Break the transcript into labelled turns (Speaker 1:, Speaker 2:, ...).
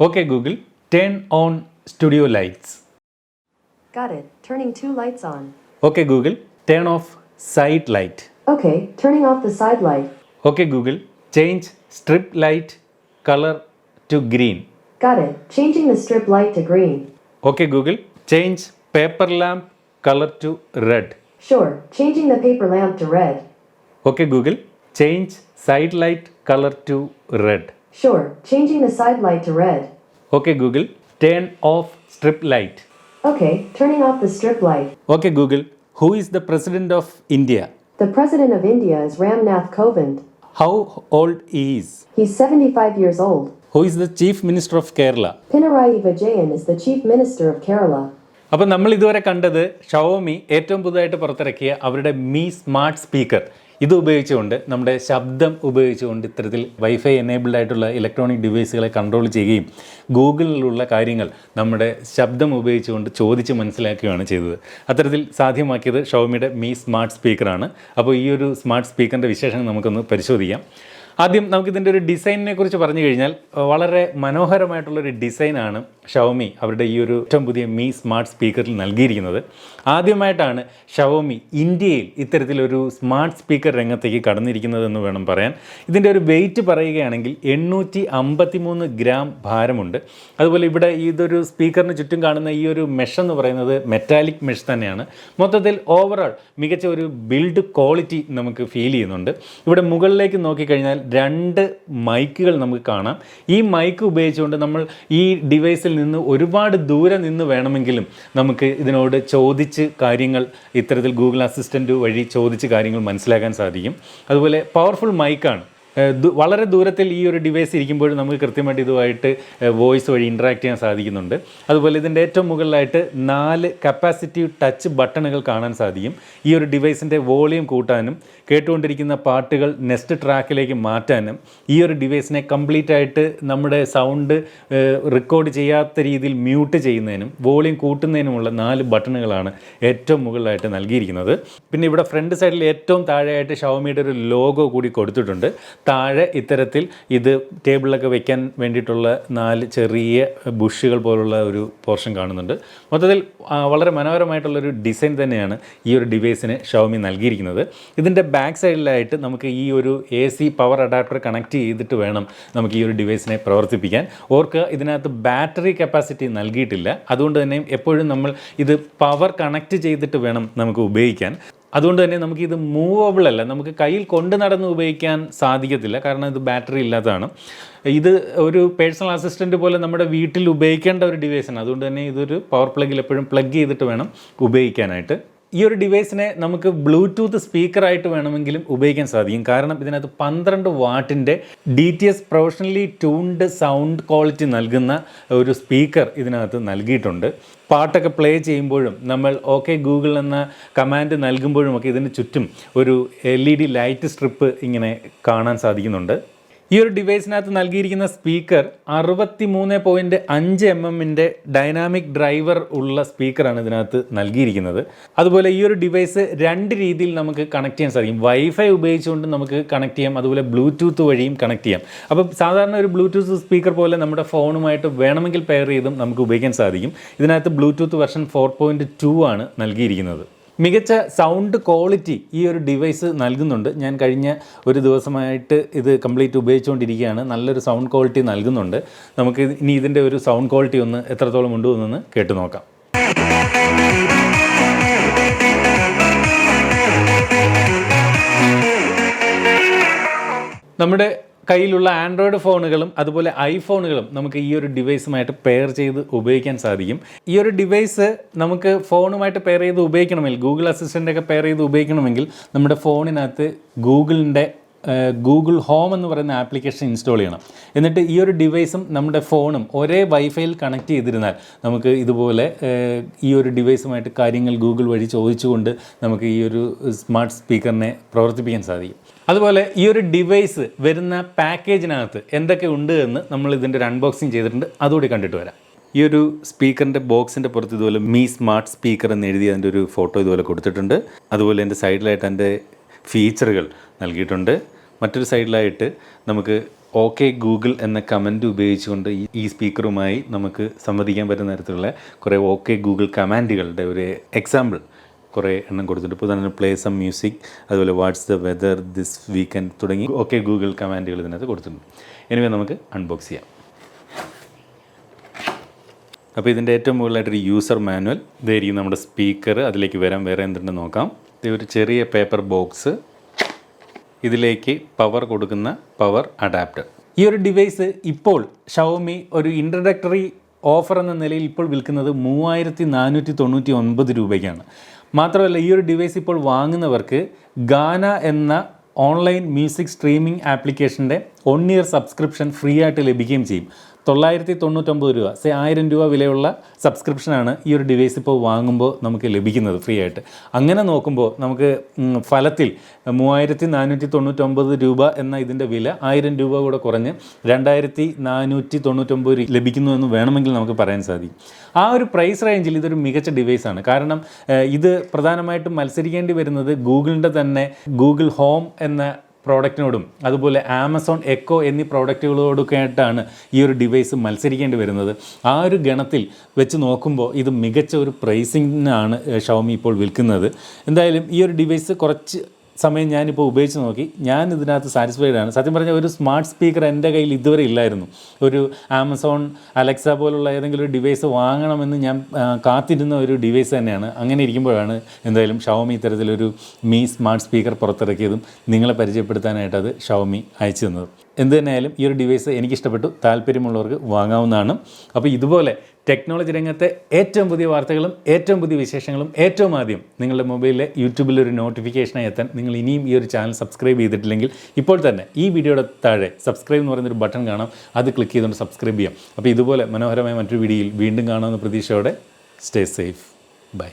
Speaker 1: Okay Google, turn on studio lights.
Speaker 2: Got it. Turning 2 lights on.
Speaker 1: Okay Google, turn off side light.
Speaker 2: Okay, turning off the side light.
Speaker 1: Okay Google, change strip light color to green.
Speaker 2: Got it. Changing the strip light to green.
Speaker 1: Okay Google, change paper lamp color to red.
Speaker 2: Sure. Changing the paper lamp to red.
Speaker 1: Okay Google, change side light color to red.
Speaker 2: Sure. Changing the side light to red.
Speaker 1: Okay Google, turn off strip light.
Speaker 2: Okay, turning off the strip light.
Speaker 1: Okay Google, who is the president of India?
Speaker 2: The President of India is Ramnath Kovind.
Speaker 1: How old he is?
Speaker 2: He's 75 years old.
Speaker 1: Who is the chief minister of Kerala?
Speaker 2: Pinarayi Vijayan is the Chief Minister of Kerala.
Speaker 1: അപ്പോൾ നമ്മൾ ഇതുവരെ കണ്ടത് Xiaomi ഏറ്റവും പുതുതായിട്ട് പുറത്തിറക്കിയ അവരുടെ മി smart speaker ഇത് ഉപയോഗിച്ചുകൊണ്ട് നമ്മുടെ ശബ്ദം ഉപയോഗിച്ചുകൊണ്ട് ഇത്തരത്തിൽ വൈഫൈ എനേബിൾഡ് ആയിട്ടുള്ള ഇലക്ട്രോണിക് ഡിവൈസുകളെ കൺട്രോൾ ചെയ്യുകയും ഗൂഗിളിലുള്ള കാര്യങ്ങൾ നമ്മുടെ ശബ്ദം ഉപയോഗിച്ചുകൊണ്ട് ചോദിച്ച് മനസ്സിലാക്കുകയാണ് ചെയ്തത്. അത്തരത്തിൽ സാധ്യമാക്കിയത് ഷവോമിയുടെ മി സ്മാർട്ട് സ്പീക്കറാണ്. അപ്പോൾ ഈ ഒരു സ്മാർട്ട് സ്പീക്കറിൻ്റെ വിശേഷങ്ങൾ നമുക്കൊന്ന് പരിശോധിക്കാം. ആദ്യം നമുക്കിതിൻ്റെ ഒരു ഡിസൈനിനെ കുറിച്ച് പറഞ്ഞു കഴിഞ്ഞാൽ വളരെ മനോഹരമായിട്ടുള്ളൊരു ഡിസൈനാണ് ഷവോമി അവരുടെ ഈ ഒരു ഏറ്റവും പുതിയ മി സ്മാർട്ട് സ്പീക്കറിൽ നൽകിയിരിക്കുന്നത്. ആദ്യമായിട്ടാണ് ഷവോമി ഇന്ത്യയിൽ ഇത്തരത്തിലൊരു സ്മാർട്ട് സ്പീക്കർ രംഗത്തേക്ക് കടന്നിരിക്കുന്നതെന്ന് വേണം പറയാൻ. ഇതിൻ്റെ ഒരു വെയിറ്റ് പറയുകയാണെങ്കിൽ 853 ഗ്രാം ഭാരമുണ്ട്. അതുപോലെ ഇവിടെ ഇതൊരു സ്പീക്കറിന് ചുറ്റും കാണുന്ന ഈ ഒരു മെഷ് എന്ന് പറയുന്നത് മെറ്റാലിക് മെഷ് തന്നെയാണ്. മൊത്തത്തിൽ ഓവറോൾ മികച്ച ഒരു ബിൽഡ് ക്വാളിറ്റി നമുക്ക് ഫീൽ ചെയ്യുന്നുണ്ട്. ഇവിടെ മുകളിലേക്ക് നോക്കിക്കഴിഞ്ഞാൽ 2 മൈക്കുകൾ നമുക്ക് കാണാം. ഈ മൈക്ക് ഉപയോഗിച്ചുകൊണ്ട് നമ്മൾ ഈ ഡിവൈസിൽ നിന്ന് ഒരുപാട് ദൂരെ നിന്ന് വേണമെങ്കിലും നമുക്ക് ഇതിനോട് ചോദിച്ച് കാര്യങ്ങൾ ഇത്തരത്തിൽ ഗൂഗിൾ അസിസ്റ്റൻറ്റ് വഴി ചോദിച്ച് കാര്യങ്ങൾ മനസ്സിലാക്കാൻ സാധിക്കും. അതുപോലെ പവർഫുൾ മൈക്കാണ്. വളരെ ദൂരത്തിൽ ഈ ഒരു ഡിവൈസ് ഇരിക്കുമ്പോഴും നമുക്ക് കൃത്യമായിട്ട് ഇതുമായിട്ട് വോയിസ് വഴി ഇൻട്രാക്ട് ചെയ്യാൻ സാധിക്കുന്നുണ്ട്. അതുപോലെ ഇതിൻ്റെ ഏറ്റവും മുകളിലായിട്ട് 4 കപ്പാസിറ്റീവ് ടച്ച് ബട്ടണുകൾ കാണാൻ സാധിക്കും. ഈ ഒരു ഡിവൈസിൻ്റെ വോളിയം കൂട്ടാനും കേട്ടുകൊണ്ടിരിക്കുന്ന പാട്ടുകൾ നെക്സ്റ്റ് ട്രാക്കിലേക്ക് മാറ്റാനും ഈ ഒരു ഡിവൈസിനെ കംപ്ലീറ്റ് ആയിട്ട് നമ്മുടെ സൗണ്ട് റെക്കോർഡ് ചെയ്യാത്ത രീതിയിൽ മ്യൂട്ട് ചെയ്യുന്നതിനും വോളിയം കൂട്ടുന്നതിനുമുള്ള 4 ബട്ടണുകളാണ് ഏറ്റവും മുകളിലായിട്ട് നൽകിയിരിക്കുന്നത്. പിന്നെ ഇവിടെ ഫ്രണ്ട് സൈഡിൽ ഏറ്റവും താഴെയായിട്ട് ഷവോമിയുടെ ഒരു ലോഗോ കൂടി കൊടുത്തിട്ടുണ്ട്. താഴെ ഇത്തരത്തിൽ ഇത് ടേബിളിലൊക്കെ വെക്കാൻ വേണ്ടിയിട്ടുള്ള 4 ചെറിയ ബുഷുകൾ പോലുള്ള ഒരു പോർഷൻ കാണുന്നുണ്ട്. മൊത്തത്തിൽ വളരെ മനോഹരമായിട്ടുള്ളൊരു ഡിസൈൻ തന്നെയാണ് ഈ ഒരു ഡിവൈസിന് ഷവോമി നൽകിയിരിക്കുന്നത്. ഇതിൻ്റെ ബാക്ക് സൈഡിലായിട്ട് നമുക്ക് ഈ ഒരു AC പവർ അഡാപ്റ്റർ കണക്ട് ചെയ്തിട്ട് വേണം നമുക്ക് ഈ ഒരു ഡിവൈസിനെ പ്രവർത്തിപ്പിക്കാൻ. ഓർക്ക് ഇതിനകത്ത് ബാറ്ററി കപ്പാസിറ്റി നൽകിയിട്ടില്ല. അതുകൊണ്ട് തന്നെ എപ്പോഴും നമ്മൾ ഇത് പവർ കണക്ട് ചെയ്തിട്ട് വേണം നമുക്ക് ഉപയോഗിക്കാൻ. അതുകൊണ്ട് തന്നെ നമുക്കിത് മൂവബിൾ അല്ല, നമുക്ക് കയ്യിൽ കൊണ്ട് നടന്ന് ഉപയോഗിക്കാൻ സാധിക്കത്തില്ല. കാരണം ഇത് ബാറ്ററി ഇല്ലാത്തതാണ്. ഇത് ഒരു പേഴ്സണൽ അസിസ്റ്റൻറ്റ് പോലെ നമ്മുടെ വീട്ടിൽ ഉപയോഗിക്കേണ്ട ഒരു ഡിവൈസാണ്. അതുകൊണ്ട് തന്നെ ഇതൊരു പവർ പ്ലഗിൽ എപ്പോഴും പ്ലഗ് ചെയ്തിട്ട് വേണം ഉപയോഗിക്കാനായിട്ട്. ഈ ഒരു ഡിവൈസിനെ നമുക്ക് ബ്ലൂടൂത്ത് സ്പീക്കറായിട്ട് വേണമെങ്കിലും ഉപയോഗിക്കാൻ സാധിക്കും. കാരണം ഇതിനകത്ത് 12 വാട്ടിൻ്റെ DTS professionally tuned sound quality നൽകുന്ന ഒരു സ്പീക്കർ ഇതിനകത്ത് നൽകിയിട്ടുണ്ട്. പാട്ടൊക്കെ പ്ലേ ചെയ്യുമ്പോഴും നമ്മൾ ഓക്കെ ഗൂഗിൾ എന്ന കമാൻഡ് നൽകുമ്പോഴുമൊക്കെ ഇതിന് ചുറ്റും ഒരു LED ലൈറ്റ് സ്ട്രിപ്പ് ഇങ്ങനെ കാണാൻ സാധിക്കുന്നുണ്ട്. ഈ ഒരു ഡിവൈസിനകത്ത് നൽകിയിരിക്കുന്ന സ്പീക്കർ 63.5 mm ഡൈനാമിക് ഡ്രൈവർ ഉള്ള സ്പീക്കറാണ് ഇതിനകത്ത് നൽകിയിരിക്കുന്നത്. അതുപോലെ ഈ ഒരു ഡിവൈസ് 2 രീതിയിൽ നമുക്ക് കണക്ട് ചെയ്യാൻ സാധിക്കും. വൈഫൈ ഉപയോഗിച്ചുകൊണ്ട് നമുക്ക് കണക്ട് ചെയ്യാം, അതുപോലെ ബ്ലൂടൂത്ത് വഴിയും കണക്ട് ചെയ്യാം. അപ്പോൾ സാധാരണ ഒരു ബ്ലൂടൂത്ത് സ്പീക്കർ പോലെ നമ്മുടെ ഫോണുമായിട്ട് വേണമെങ്കിൽ പെയർ ചെയ്തും നമുക്ക് ഉപയോഗിക്കാൻ സാധിക്കും. ഇതിനകത്ത് ബ്ലൂടൂത്ത് വെർഷൻ 4.2 ആണ് നൽകിയിരിക്കുന്നത്. മികച്ച സൗണ്ട് ക്വാളിറ്റി ഈ ഒരു ഡിവൈസ് നൽകുന്നുണ്ട്. ഞാൻ കഴിഞ്ഞ ഒരു ദിവസമായിട്ട് ഇത് കംപ്ലീറ്റ് ഉപയോഗിച്ചുകൊണ്ടിരിക്കുകയാണ്. നല്ലൊരു സൗണ്ട് ക്വാളിറ്റി നൽകുന്നുണ്ട്. നമുക്ക് ഇനി ഇതിൻ്റെ ഒരു സൗണ്ട് ക്വാളിറ്റി ഒന്ന് എത്രത്തോളം ഉണ്ട് എന്നൊന്ന് കേട്ടു നോക്കാം. നമ്മുടെ കയ്യിലുള്ള ആൻഡ്രോയിഡ് ഫോണുകളും അതുപോലെ ഐഫോണുകളും നമുക്ക് ഈ ഒരു ഡിവൈസുമായിട്ട് പെയർ ചെയ്ത് ഉപയോഗിക്കാൻ സാധിക്കും. ഈ ഒരു ഡിവൈസ് നമുക്ക് ഫോണുമായിട്ട് പെയർ ചെയ്ത് ഉപയോഗിക്കണമെങ്കിൽ, ഗൂഗിൾ അസിസ്റ്റൻ്റൊക്കെ പെയർ ചെയ്ത് ഉപയോഗിക്കണമെങ്കിൽ നമ്മുടെ ഫോണിനകത്ത് ഗൂഗിൾ ഹോം എന്ന് പറയുന്ന ആപ്ലിക്കേഷൻ ഇൻസ്റ്റാൾ ചെയ്യണം. എന്നിട്ട് ഈ ഒരു ഡിവൈസും നമ്മുടെ ഫോണും ഒരേ വൈഫൈയിൽ കണക്ട് ചെയ്തിരുന്നാൽ നമുക്ക് ഇതുപോലെ ഈ ഒരു ഡിവൈസുമായിട്ട് കാര്യങ്ങൾ ഗൂഗിൾ വഴി ചോദിച്ചുകൊണ്ട് നമുക്ക് ഈ ഒരു സ്മാർട്ട് സ്പീക്കറിനെ പ്രവർത്തിപ്പിക്കാൻ സാധിക്കും. അതുപോലെ ഈ ഒരു ഡിവൈസ് വരുന്ന പാക്കേജിനകത്ത് എന്തൊക്കെ ഉണ്ട് എന്ന് നമ്മൾ ഇതിൻ്റെ ഒരു അൺബോക്സിങ് ചെയ്തിട്ടുണ്ട്. അതുകൂടി കണ്ടിട്ട് വരാം. ഈ ഒരു സ്പീക്കറിൻ്റെ ബോക്സിൻ്റെ പുറത്ത് ഇതുപോലെ മീ സ്മാർട്ട് സ്പീക്കർ എന്ന് എഴുതി അതിൻ്റെ ഒരു ഫോട്ടോ ഇതുപോലെ കൊടുത്തിട്ടുണ്ട്. അതുപോലെ എൻ്റെ സൈഡിലായിട്ട് എൻ്റെ ഫീച്ചറുകൾ നൽകിയിട്ടുണ്ട്. മറ്റൊരു സൈഡിലായിട്ട് നമുക്ക് ഓക്കെ ഗൂഗിൾ എന്ന കമൻറ്റ് ഉപയോഗിച്ചുകൊണ്ട് ഈ സ്പീക്കറുമായി നമുക്ക് സംവദിക്കാൻ പറ്റുന്ന തരത്തിലുള്ള കുറേ ഓക്കെ ഗൂഗിൾ കമാൻഡുകളുടെ ഒരു എക്സാമ്പിൾ കുറേ എണ്ണം കൊടുത്തിട്ടുണ്ട്. ഇപ്പോൾ തന്നെ പ്ലേ സം മ്യൂസിക്, അതുപോലെ what's the weather this weekend തുടങ്ങി ഓക്കെ ഗൂഗിൾ കമാൻഡുകൾ ഇതിനകത്ത് കൊടുത്തിട്ടുണ്ട്. എനിവേ നമുക്ക് അൺബോക്സ് ചെയ്യാം. അപ്പോൾ ഇതിൻ്റെ ഏറ്റവും മുകളിലായിട്ടൊരു യൂസർ മാനുവൽ, ഇതായിരിക്കും നമ്മുടെ സ്പീക്കർ. അതിലേക്ക് വരാം, വേറെ എന്തുണ്ടെന്ന് നോക്കാം. ഇത് ഒരു ചെറിയ പേപ്പർ ബോക്സ്, ഇതിലേക്ക് പവർ കൊടുക്കുന്ന പവർ അഡാപ്റ്റർ. ഈ ഒരു ഡിവൈസ് ഇപ്പോൾ ഷവോമി ഒരു ഇൻട്രഡക്ടറി ഓഫർ എന്ന നിലയിൽ ഇപ്പോൾ വിൽക്കുന്നത് 3499 രൂപയ്ക്കാണ്. മാത്രമല്ല ഈ ഒരു ഡിവൈസ് ഇപ്പോൾ വാങ്ങുന്നവർക്ക് ഗാന എന്ന ഓൺലൈൻ മ്യൂസിക് സ്ട്രീമിംഗ് ആപ്ലിക്കേഷൻ്റെ 1 ഇയർ സബ്സ്ക്രിപ്ഷൻ ഫ്രീ ആയിട്ട് ലഭിക്കുകയും ചെയ്യും. 999 രൂപ, 1000 രൂപ വിലയുള്ള സബ്സ്ക്രിപ്ഷനാണ് ഈ ഒരു ഡിവൈസ് ഇപ്പോൾ വാങ്ങുമ്പോൾ നമുക്ക് ലഭിക്കുന്നത് ഫ്രീ ആയിട്ട്. അങ്ങനെ നോക്കുമ്പോൾ നമുക്ക് ഫലത്തിൽ 3499 രൂപ എന്ന ഇതിൻ്റെ വില 1000 രൂപ കൂടെ കുറഞ്ഞ് 2499 ലഭിക്കുന്നു എന്ന് വേണമെങ്കിൽ നമുക്ക് പറയാൻ സാധിക്കും. ആ ഒരു പ്രൈസ് റേഞ്ചിൽ ഇതൊരു മികച്ച ഡിവൈസാണ്. കാരണം ഇത് പ്രധാനമായിട്ടും മത്സരിക്കേണ്ടി വരുന്നത് ഗൂഗിളിൻ്റെ തന്നെ ഗൂഗിൾ ഹോം എന്ന പ്രോഡക്റ്റിനോടും അതുപോലെ ആമസോൺ എക്കോ എന്നീ പ്രോഡക്റ്റുകളോടൊക്കെ ആയിട്ടാണ് ഈ ഒരു ഡിവൈസ് മത്സരിക്കേണ്ടി വരുന്നത്. ആ ഒരു ഗണത്തിൽ വെച്ച് നോക്കുമ്പോൾ ഇത് മികച്ച ഒരു പ്രൈസിങ്ങിനാണ് ഷവോമി ഇപ്പോൾ വിൽക്കുന്നത്. എന്തായാലും ഈ ഒരു ഡിവൈസ് കുറച്ച് സമയം ഞാനിപ്പോൾ ഉപയോഗിച്ച് നോക്കി, ഞാൻ ഇതിനകത്ത് സാറ്റിസ്ഫൈഡ് ആണ്. സത്യം പറഞ്ഞാൽ ഒരു സ്മാർട്ട് സ്പീക്കർ എൻ്റെ കയ്യിൽ ഇതുവരെ ഇല്ലായിരുന്നു. ഒരു ആമസോൺ അലക്സ പോലുള്ള ഏതെങ്കിലും ഒരു ഡിവൈസ് വാങ്ങണമെന്ന് ഞാൻ കാത്തിരുന്ന ഒരു ഡിവൈസ് തന്നെയാണ്. അങ്ങനെ ഇരിക്കുമ്പോഴാണ് എന്തായാലും ഷവോമി ഇത്തരത്തിലൊരു മീ സ്മാർട്ട് സ്പീക്കർ പുറത്തിറക്കിയതും നിങ്ങളെ പരിചയപ്പെടുത്താനായിട്ട് അത് ഷവോമി അയച്ചു തന്നത്. എന്ത് തന്നെയായാലും ഈ ഒരു ഡിവൈസ് എനിക്കിഷ്ടപ്പെട്ടു. താല്പര്യമുള്ളവർക്ക് വാങ്ങാവുന്നതാണ്. അപ്പോൾ ഇതുപോലെ ടെക്നോളജി രംഗത്തെ ഏറ്റവും പുതിയ വാർത്തകളും ഏറ്റവും പുതിയ വിശേഷങ്ങളും ഏറ്റവും ആദ്യം നിങ്ങളുടെ മൊബൈലിലെ യൂട്യൂബിലൊരു നോട്ടിഫിക്കേഷനായി എത്താൻ നിങ്ങൾ ഇനിയും ഈ ഒരു ചാനൽ സബ്സ്ക്രൈബ് ചെയ്തിട്ടില്ലെങ്കിൽ ഇപ്പോൾ തന്നെ ഈ വീഡിയോയുടെ താഴെ സബ്സ്ക്രൈബ് എന്ന് പറയുന്നൊരു ബട്ടൺ കാണാം, അത് ക്ലിക്ക് ചെയ്തുകൊണ്ട് സബ്സ്ക്രൈബ് ചെയ്യാം. അപ്പോൾ ഇതുപോലെ മനോഹരമായ മറ്റൊരു വീഡിയോയിൽ വീണ്ടും കാണാമെന്ന പ്രതീക്ഷയോടെ സ്റ്റേ സേഫ്. ബൈ.